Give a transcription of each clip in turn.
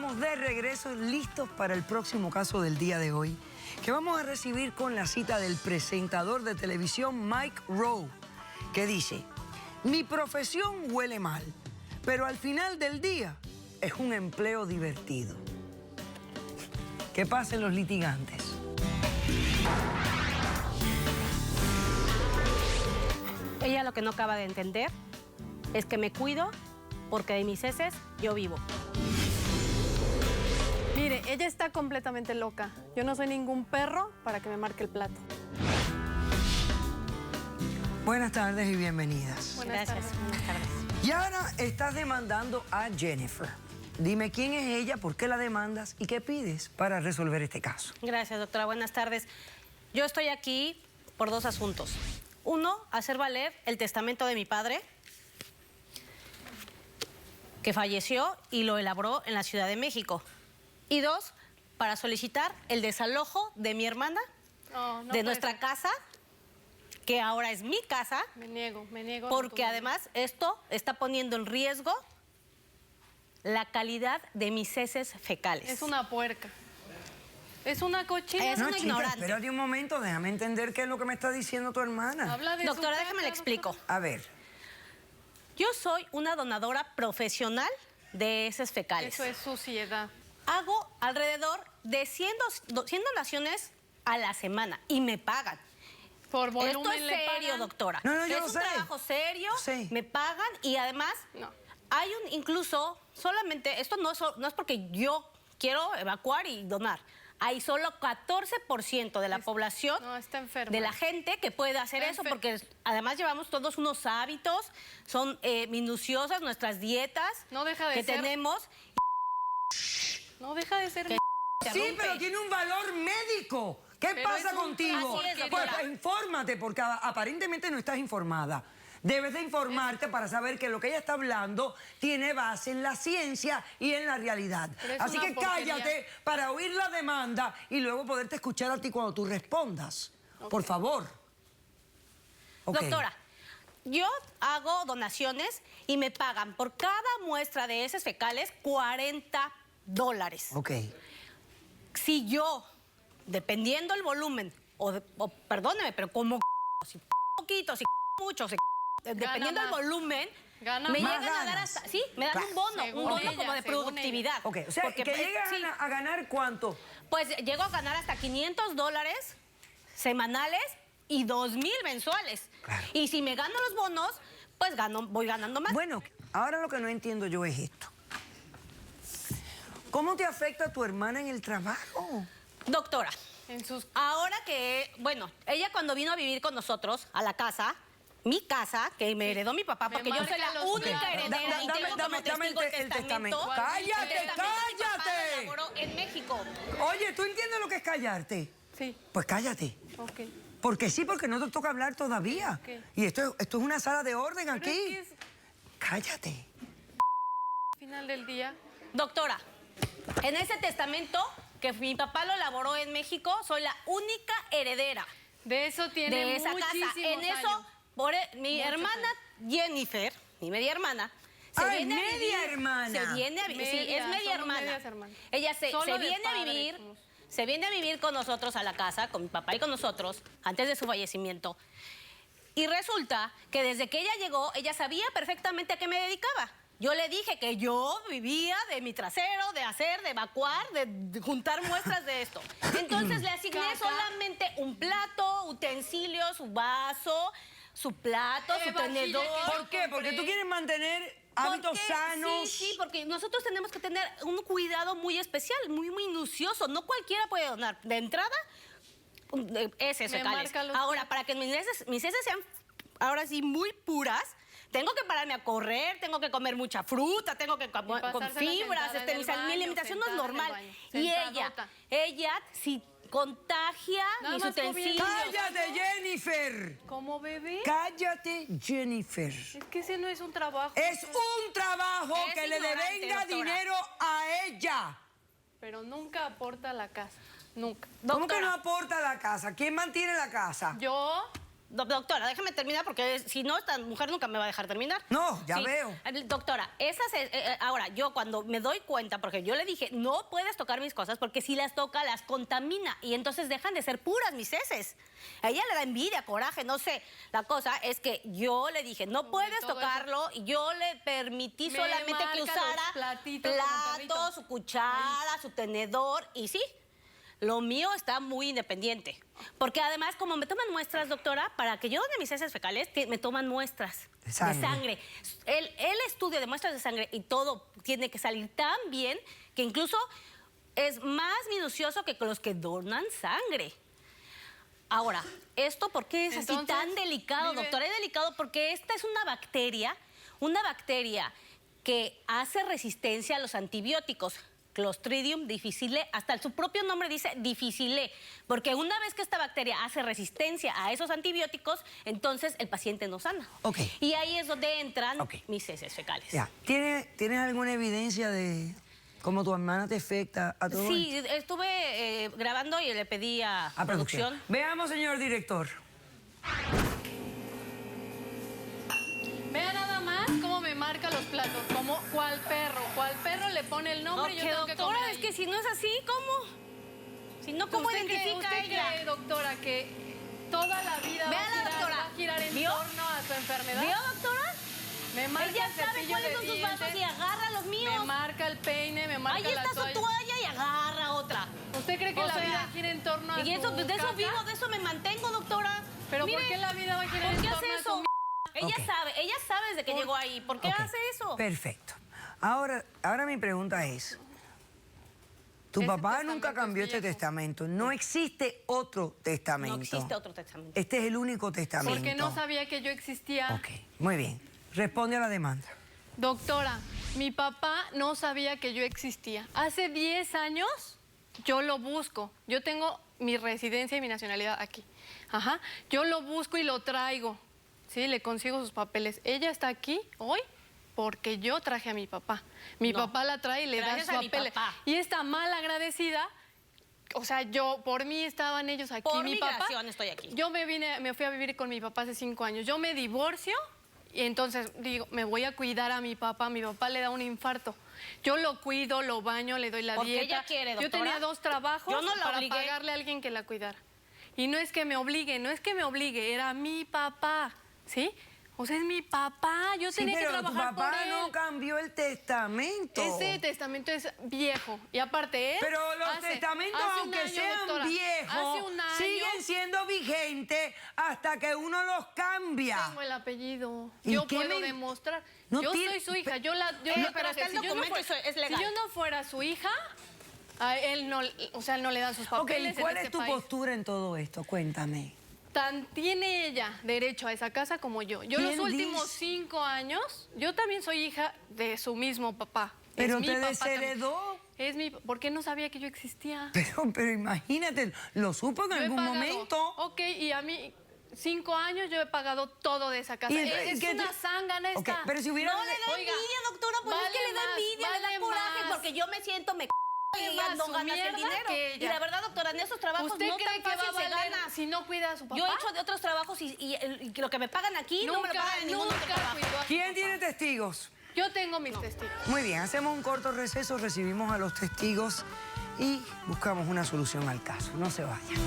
estamos de regreso, listos para el próximo caso del día de hoy, que vamos a recibir con la cita del presentador de televisión Mike Rowe, que dice: mi profesión huele mal, pero al final del día es un empleo divertido. ¿Qué pasa en los litigantes? Ella lo que no acaba de entender es que me cuido porque de mis heces yo vivo. Mire, ella está completamente loca. Yo no soy ningún perro para que me marque el plato. Buenas tardes y bienvenidas. Gracias. Buenas tardes. Yara, estás demandando a Jennifer. Dime quién es ella, por qué la demandas y qué pides para resolver este caso. Gracias, doctora. Buenas tardes. Yo estoy aquí por dos asuntos. Uno, hacer valer el testamento de mi padre, que falleció y lo elaboró en la Ciudad de México. Y dos, para solicitar el desalojo de mi hermana, de nuestra casa, que ahora es mi casa. Me niego. Porque además esto está poniendo en riesgo la calidad de mis heces fecales. Es una puerca. Es una cochina. Es una chica, ignorante. espérate un momento, déjame entender qué es lo que me está diciendo tu hermana. Habla de Doctora, su déjame le caca, explico. A ver, Yo soy una donadora profesional de heces fecales. Eso es suciedad. Hago alrededor de 100 donaciones a la semana y me pagan. Por volumen Esto es le serio, pagan. doctora. No, yo es lo un sé. trabajo serio, Sí. me pagan y además No. hay un incluso, solamente, esto no es porque yo quiero evacuar y donar. Hay solo 14% de la población, No, está enferma. de la gente que puede hacer Está eso, porque además llevamos todos unos hábitos, son minuciosas nuestras dietas No deja de que ser. tenemos. No deja de ser. Que- sí, interrumpe. pero tiene un valor médico. ¿Qué Pero pasa es un contigo? Así es, Pues doctora. infórmate, porque aparentemente no estás informada. Debes de informarte para saber que lo que ella está hablando tiene base en la ciencia y en la realidad. Pero es Así una que porquería. cállate para oír la demanda y luego poderte escuchar a ti cuando tú respondas. Por favor. Ok. Doctora, yo hago donaciones y me pagan por cada muestra de heces fecales $40. Ok. Si yo, dependiendo el volumen, o perdóneme, pero como si poquito, si mucho, dependiendo del más. volumen, Gana me más. llegan a dar ganas. hasta, sí, me dan Claro. un bono Según ella, como de según productividad. Ok, o sea, Porque, que llegas sí, a ganar ¿cuánto? pues llego a ganar hasta $500 semanales y 2,000 mensuales. Claro. Y si me gano los bonos, pues voy ganando más. Bueno, ahora lo que no entiendo yo es esto. ¿Cómo te afecta a tu hermana en el trabajo? Doctora, En sus. ahora que, bueno, ella cuando vino a vivir con nosotros a la casa, mi casa, que me heredó mi papá, Me porque yo soy marca la los única platos. heredera y tengo como testigo el testamento. El ¡Cállate, testamento que mi papá cállate! elaboró en México. Oye, ¿tú entiendes lo que es callarte? Sí. Pues cállate. Ok. Porque sí, porque no te toca hablar todavía. Ok. Y esto es una sala de orden Pero aquí. es que es Cállate. final del día. Doctora, en ese testamento que mi papá lo elaboró en México, soy la única heredera De eso tiene de esa casa. muchísimos En eso, años. mi Muchos hermana Jennifer, mi media hermana, se Ah, viene a media vivir- hermana. Se viene a vivir, sí, Media, es media somos hermana. medias hermanas. Ella se Solo de viene a padre vivir, somos. se viene a vivir con nosotros a la casa, con mi papá y con nosotros, antes de su fallecimiento. Y resulta que desde que ella llegó, ella sabía perfectamente a qué me dedicaba. Yo le dije que yo vivía de mi trasero, de hacer, de evacuar, de juntar muestras de esto. Entonces le asigné Caca. solamente un plato, utensilios, su vaso, su plato, su vajilla tenedor. que ¿Por qué? Porque tú quieres mantener hábitos Porque- sanos. Sí, porque nosotros tenemos que tener un cuidado muy especial, muy minucioso. No cualquiera puede donar. De entrada, heces Me fecales. marca los Ahora, para que mis heces sean ahora sí muy puras, tengo que pararme a correr, tengo que comer mucha fruta, tengo que comer con pasársela fibras. sentada en el mi baño, alimentación no es sentada en el normal. baño, Y sentadota. ella, si contagia Nada mis más comiendo. utensilios. ¡Cállate, Jennifer! ¿Como bebé? ¡Cállate, Jennifer! Es que ese no es un trabajo. Es un trabajo Es que le ignorante, devenga doctora. dinero a ella. Pero nunca aporta a la casa. Nunca. ¿Cómo que Doctora, no aporta a la casa? ¿Quién mantiene la casa? Yo Doctora, déjame terminar porque si no, esta mujer nunca me va a dejar terminar. No, ya veo. Doctora, ahora, yo cuando me doy cuenta, porque yo le dije, no puedes tocar mis cosas porque si las toca, las contamina y entonces dejan de ser puras mis heces. A ella le da envidia, coraje, no sé. La cosa es que yo le dije, no puedes tocarlo y yo le permití solamente que usara platos, su cuchara, su tenedor y sí. Lo mío está muy independiente. Porque además, como me toman muestras, doctora, para que yo done mis heces fecales, me toman muestras de sangre. El estudio de muestras de sangre y todo tiene que salir tan bien que incluso es más minucioso que los que donan sangre. Ahora, ¿esto por qué es así tan delicado, doctora? Es delicado porque esta es una bacteria que hace resistencia a los antibióticos. Clostridium difficile, hasta su propio nombre dice difficile, porque una vez que esta bacteria hace resistencia a esos antibióticos, entonces el paciente no sana. Okay. Y ahí es donde entran mis heces fecales. Ya. ¿Tienes alguna evidencia de cómo tu hermana te afecta a todo Sí, esto? estuve grabando y le pedí a producción. Veamos, señor director. Vea nada más cómo me marca los platos, como cuál perro le pone el nombre y yo tengo que comer doctora, ahí. es que si no es así, ¿cómo? Si no, ¿cómo identifica ella? ¿Cree, doctora, que toda la vida va a girar en torno a su enfermedad? ¿Vio, doctora? Me marca ella el sabe cepillo cuáles de son sus dientes, vasos y agarra los míos. me marca el peine, me marca Ahí la está toalla. su toalla y agarra otra. ¿Usted cree que O la sea, vida gira en torno a y eso, su de eso caca? vivo, de eso me mantengo, doctora. ¿Pero Mire, por qué la vida va a girar ¿por en qué torno hace a eso? su Ella sabe desde que llegó ahí. ¿Por qué hace eso? Perfecto. Ahora mi pregunta es, tu Ese papá testamento nunca cambió es este viejo. testamento. No existe otro testamento. No existe otro testamento. Este es el único testamento. Porque no sabía que yo existía. Ok, muy bien. Responde a la demanda. Doctora, mi papá no sabía que yo existía. Hace 10 años yo lo busco. Yo tengo mi residencia y mi nacionalidad aquí. Ajá. Yo lo busco y lo traigo. Sí, le consigo sus papeles. Ella está aquí hoy porque yo traje a mi papá. Mi papá la trae y le da sus Gracias a mi papeles. papá. Y está mal agradecida. O sea, por mí estaban ellos aquí. Por mi migración papá, estoy aquí. Yo me fui a vivir con mi papá hace 5 años. Yo me divorcio y entonces digo, me voy a cuidar a mi papá. Mi papá le da un infarto. Yo lo cuido, lo baño, le doy la Porque dieta. ella quiere, Yo doctora. tenía 2 trabajos Yo no la para obligué. pagarle a alguien que la cuidara. Y no es que me obligue, era mi papá, ¿sí? O sea, es mi papá, yo Sí, tenía que pero tu trabajar papá por él. no cambió el testamento. Ese testamento es viejo. Y aparte él... Pero los testamentos, hace un aunque año, sean doctora, viejos, hace un año siguen siendo vigentes hasta que uno los cambia. tengo el apellido. ¿Y Yo qué puedo me- demostrar. No yo tiene- soy su hija. Yo pero está el documento, eso es legal. Si yo no fuera su hija, a él no, o sea, él no le dan sus Ok, papeles ¿y cuál en es este tu país. postura en todo esto? Cuéntame. Tan tiene ella derecho a esa casa como yo. Yo ¿Quién los últimos dice? 5 años, yo también soy hija de su mismo papá. Pero Es mi te papá también. desheredó. ¿Por qué no sabía que yo existía? Pero imagínate, lo supo en Yo he algún pagado- momento. Ok, y a mí 5 años yo he pagado todo de esa casa. Y entonces, Es ¿qué una te- zángana Ok, esta. pero si hubiera... No le da Oiga, envidia, doctora, pues es vale que le da más, envidia, le vale da coraje, más. porque yo me siento, y más ando su ganas el mierda dinero. que ella. Y la verdad, doctora, en esos trabajos ¿Usted no cree tan que va fácil a se valer gana. si no cuida a su papá? Yo he hecho de otros trabajos y lo que me pagan aquí no me lo pagan en ningún otro trabajo. cuidó a su ¿Quién papá. tiene testigos? Yo tengo mis testigos. Muy bien, hacemos un corto receso, recibimos a los testigos y buscamos una solución al caso. No se vayan.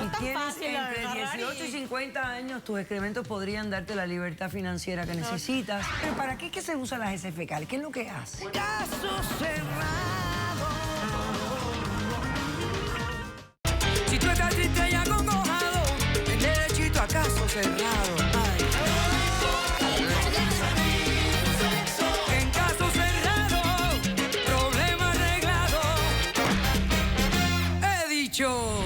Si tan tienes fácil entre agarrar 18 y y- 50 años, tus excrementos podrían darte la libertad financiera que necesitas. Pero ¿para qué es que se usan las heces fecales? ¿Qué es lo que hace? Caso cerrado. Si tú estás triste y acongojado, ven derechito a caso cerrado. Ay. En caso cerrado, problema arreglado. He dicho.